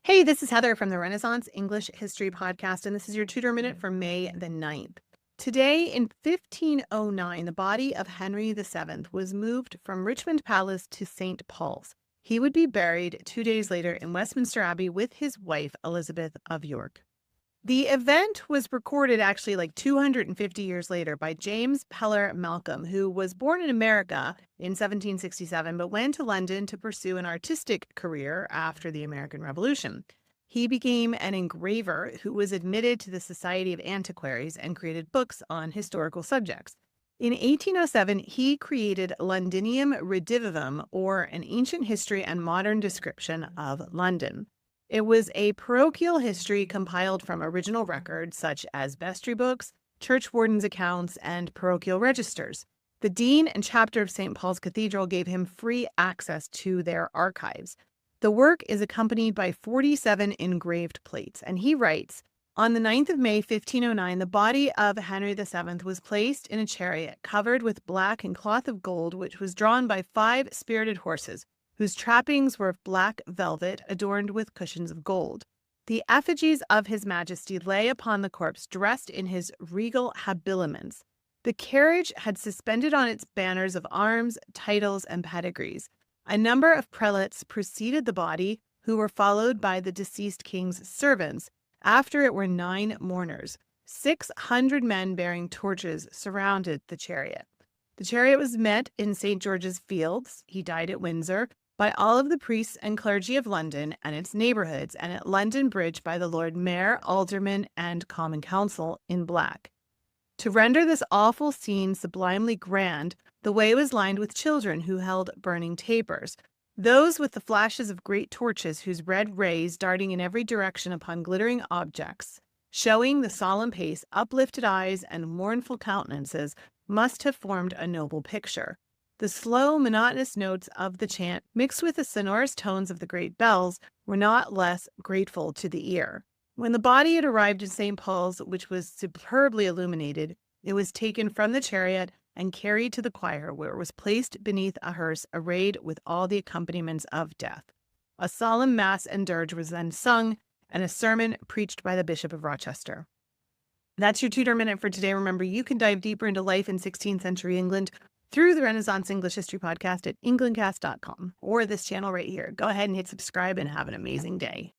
Hey, this is Heather from the Renaissance English History Podcast, and this is your Tutor Minute for May the 9th. Today, in 1509, the body of Henry VII was moved from Richmond Palace to St. Paul's. He would be buried 2 days later in Westminster Abbey with his wife, Elizabeth of York. The event was recorded actually like 250 years later by James Peller Malcolm, who was born in America in 1767 but went to London to pursue an artistic career after the American Revolution. He became an engraver who was admitted to the Society of Antiquaries and created books on historical subjects. In 1807, he created Londinium Redivivum, or an ancient history and modern description of London. It was a parochial history compiled from original records such as vestry books, church wardens' accounts, and parochial registers. The dean and chapter of St. Paul's Cathedral gave him free access to their archives. The work is accompanied by 47 engraved plates, and he writes, on the 9th of May, 1509, the body of Henry VII was placed in a chariot covered with black and cloth of gold, which was drawn by 5 spirited horses, whose trappings were of black velvet adorned with cushions of gold. The effigies of his majesty lay upon the corpse, dressed in his regal habiliments. The carriage had suspended on its banners of arms, titles, and pedigrees. A number of prelates preceded the body, who were followed by the deceased king's servants. After it were 9 mourners. 600 men bearing torches surrounded the chariot. The chariot was met in St. George's Fields, he died at Windsor, by all of the priests and clergy of London and its neighborhoods, and at London Bridge by the Lord Mayor, Aldermen, and Common Council in black. To render this awful scene sublimely grand, the way was lined with children who held burning tapers, those with the flashes of great torches whose red rays darting in every direction upon glittering objects, showing the solemn pace, uplifted eyes, and mournful countenances, must have formed a noble picture. The slow, monotonous notes of the chant, mixed with the sonorous tones of the great bells, were not less grateful to the ear. When the body had arrived in St. Paul's, which was superbly illuminated, it was taken from the chariot and carried to the choir, where it was placed beneath a hearse arrayed with all the accompaniments of death. A solemn mass and dirge was then sung, and a sermon preached by the Bishop of Rochester. That's your Tutor Minute for today. Remember, you can dive deeper into life in 16th century England through the Renaissance English History Podcast at englandcast.com or this channel right here. Go ahead and hit subscribe and have an amazing day.